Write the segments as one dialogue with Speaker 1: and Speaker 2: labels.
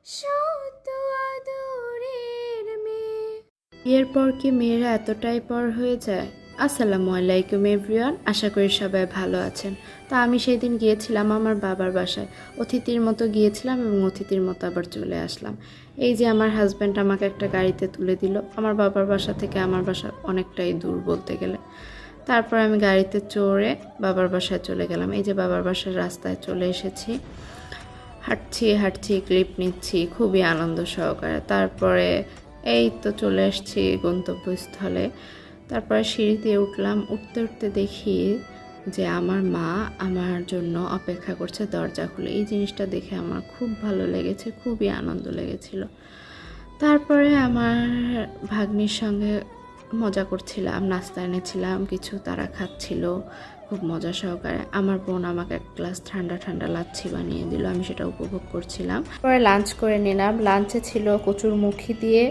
Speaker 1: শত আদরের মেয়ে।
Speaker 2: এরপর কি মেয়েরা এতটাই পর হয়ে যায়? আসসালামু আলাইকুম এভরিওয়ান, আশা করি সবাই ভালো আছেন। তা আমি সেই দিন গিয়েছিলাম আমার বাবার বাসায়, অতিথির মতো গিয়েছিলাম এবং অতিথির মতো আবার চলে আসলাম। এই যে আমার হাজব্যান্ড আমাকে একটা গাড়িতে তুলে দিল। আমার বাবার বাসা থেকে আমার বাসা অনেকটাই দূর বলতে গেলে। তারপর আমি গাড়িতে চড়ে বাবার বাসায় চলে গেলাম। এই যে বাবার বাসার রাস্তায় চলে এসেছি, হাঁটছি হাঁটছি ক্লিপ নিচ্ছি খুবই আনন্দ সহকারে। তারপরে এই তো চলে আসছি গন্তব্যস্থলে। তারপরে সিঁড়ি দিয়ে উঠলাম, উঠতে উঠতে দেখি যে আমার মা আমার জন্য অপেক্ষা করছে দরজা খুলে। এই জিনিসটা দেখে আমার খুব ভালো লেগেছে, খুবই আনন্দ লেগেছিল। তারপরে আমার ভাগ্নির সঙ্গে মজা করছিলাম, নাস্তা এনেছিলাম কিছু, তারা খাচ্ছিল খুব মজা সহকারে। আমার বোন আমাকে এক গ্লাস ঠান্ডা ঠান্ডা লাচ্ছি বানিয়ে দিল, আমি সেটা উপভোগ করছিলাম। পরে লাঞ্চ করে নিলাম। লাঞ্চে ছিল কচুর মুখি দিয়ে,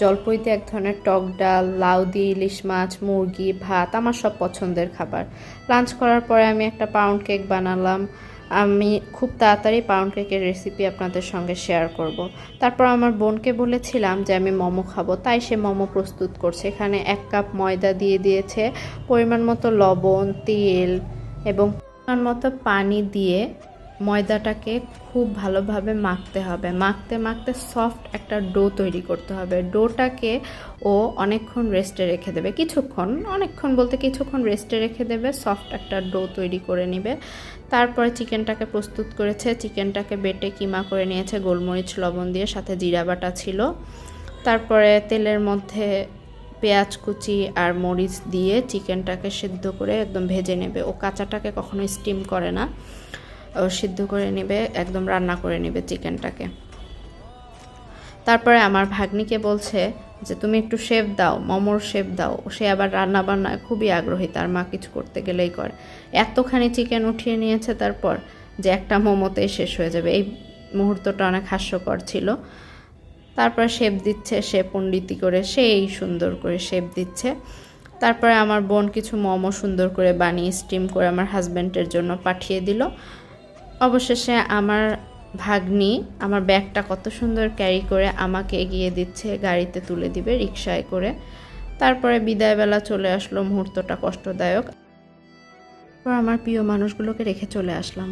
Speaker 2: জলপইতে এক ধরনের টক ডাল, লাউ দিয়ে ইলিশ মাছ, মুরগি, ভাত, আমার সব পছন্দের খাবার। লাঞ্চ করার পরে আমি একটা পাউন্ড কেক বানালাম। আমি খুব তাড়াতাড়ি পাউন্ড কেকের রেসিপি আপনাদের সঙ্গে শেয়ার করব। তারপর আমার বোনকে বলেছিলাম যে আমি মোমো খাবো, তাই সে মোমো প্রস্তুত করছে। এখানে 1 কাপ ময়দা দিয়ে দিয়েছে, পরিমাণ মতো লবণ, তেল এবং পরিমাণ মতো পানি দিয়ে ময়দাটাকে খুব ভালোভাবে মাখতে হবে। মাখতে মাখতে সফট একটা ডো তৈরি করতে হবে। ডোটাকে ও অনেকক্ষণ রেস্টে রেখে দেবে, কিছুক্ষণ, অনেকক্ষণ বলতে কিছুক্ষণ রেস্টে রেখে দেবে, সফট একটা ডো তৈরি করে নেবে। তারপরে চিকেনটাকে প্রস্তুত করেছে, চিকেনটাকে বেটে কিমা করে নিয়েছে গোলমরিচ লবণ দিয়ে, সাথে জিরা বাটা ছিল। তারপরে তেলের মধ্যে পেঁয়াজ কুচি আর মরিচ দিয়ে চিকেনটাকে সিদ্ধ করে একদম ভেজে নেবে। ও কাঁচাটাকে কখনো স্টিম করে না, ও সিদ্ধ করে নেবে, একদম রান্না করে নেবে চিকেনটাকে। তারপরে আমার ভাগ্নিকে বলছে যে তুমি একটু শেপ দাও, মোমোর শেপ দাও। সে আবার রান্না বান্নায় খুবই আগ্রহী, তার মা কিছু করতে গেলেই করে। এতখানি চিকেন উঠিয়ে নিয়েছে তারপর যে একটা মোমোতেই শেষ হয়ে যাবে। এই মুহূর্তটা অনেক হাস্যকর ছিল। তারপর শেপ দিচ্ছে, সে পণ্ডিতি করে সেই সুন্দর করে শেপ দিচ্ছে। তারপরে আমার বোন কিছু মোমো সুন্দর করে বানিয়ে স্টিম করে আমার হাজব্যান্ডের জন্য পাঠিয়ে দিল। অবশেষে আমার ভাগ্নি আমার ব্যাগটা কত সুন্দর ক্যারি করে আমাকে এগিয়ে দিচ্ছে, গাড়িতে তুলে দিবে রিকশায় করে। তারপরে বিদায়বেলা চলে আসলো, মুহূর্তটা কষ্টদায়ক। তারপর আমার প্রিয় মানুষগুলোকে রেখে চলে আসলাম।